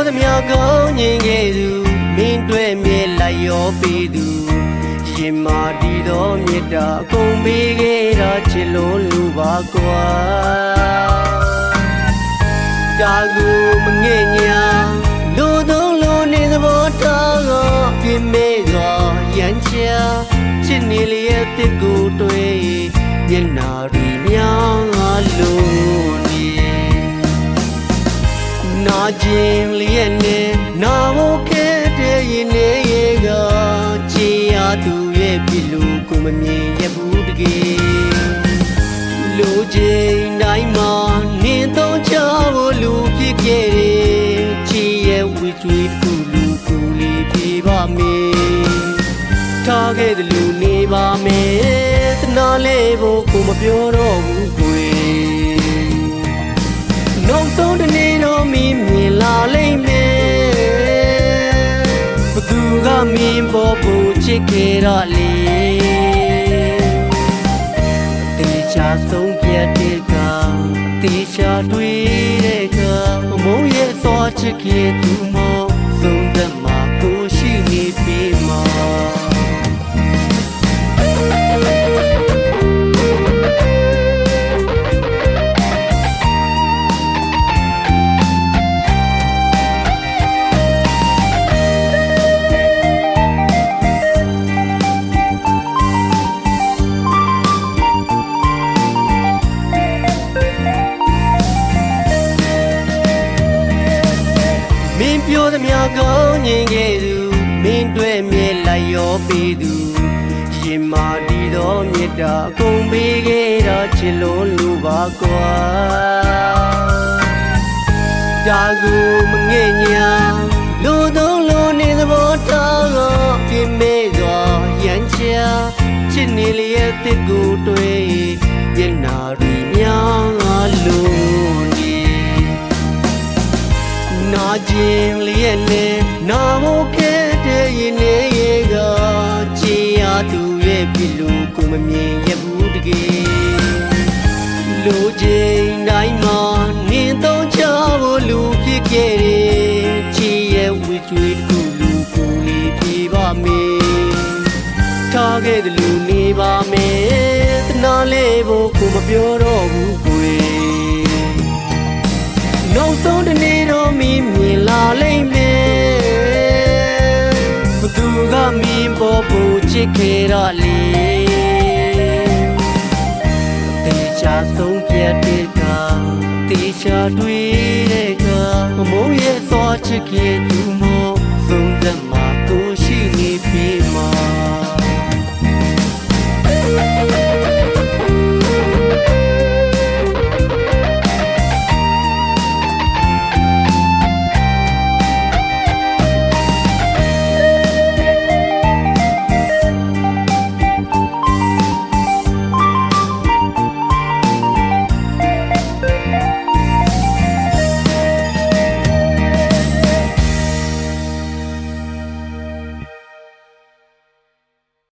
သမျှကောင်းခြင်းကဲ့သို့မင်းတွေ့မြဲလိုက်ရောပေးသူရင်မာဒီတော်မြတ်တာအကုန်ပေးခဲ့တာချစ်လို့လူပါကွာတာကူမငဲ့ညာလူသုံးလူနေသဘောထားကပြင်းမဲစွာရန်ချာချစ်နေလျက်တစ်ကိုတွေ့မျက်နာရီများလို့နေနာကျင်လျက်နဲ့နာဖို့ခဲ့တဲ့ရင်နေကချေရသူရဲ့ပြလို့ကိုမမြင်ရဘူးတကယ်လူချင်းတိုင်းမှာနင်းတော့ချဖို့လူဖြစ်ခဲ့တယ်ချေရဝိကျွေးခုလူကိုလေးပြေပါမယ်ထားခဲ့တဲ့လူနေပါမယ်တနာလေးဖို့ကိုမပြောတော့ဘူးကွယ်နောက်ဆုံးတနေ့တော့မင်းမြင်လာလိမ့်မယ်ဘသူကမင်းပေါ်ဖို့ချစ်ခဲ့တော့လေအသေးချာဆုံးပြတ်တဲ့ကအသေးချာတွေ့တဲ့ကမုန်းရဲ့စောချစ်ခဲ့သူမောဆုံးသက်မှာကိုရှိနေပြီမှာပြောသမျှကောင်းခြင်းကဲ့သို့မင်းတွေ့မြဲလိုက်ရောပေးသူရင်မာဒီတော်မြတ်တာအကုန်ပေးခဲ့တာချစ်လို့လူပါကွာတာကူမငဲ့ညာလူသုံးလူနေသဘောထားကပြင်းမဲစွာရန်ချာချစ်နေလျက်တစ်ကိုတွေ့မျက်နာရီများလို့နာကျင်လျက်နဲ့နာဖို့ခဲ့တဲ့ရင်နေကချေရသူရဲ့ပြလို့ကိုမမြင်ရဘူးတကယ်လူချင်းတိုင်းမှာနင်းတော့ချဖို့လူဖြစ်ခဲ့တယ်ချေရဝိကျွေးခုလူကိုလေးပြေပါမယ်ထားခဲ့တဲ့လူနေပါမယ်တနာလေးဖို့ကိုမပြောတော့ဘူးကွယ်နောက်ဆုံးတနေ့တော့မင်းမြင်လာလိမ့်မယ်ဘသူကမင်းပေါ်ဖို့ချစ်ခဲ့တော့လေအသေးချာဆုံးပြတ်တဲ့ကအသေးချာတွေ့တဲ့ကမုန်းရဲ့စောချစ်ခဲ့သူမော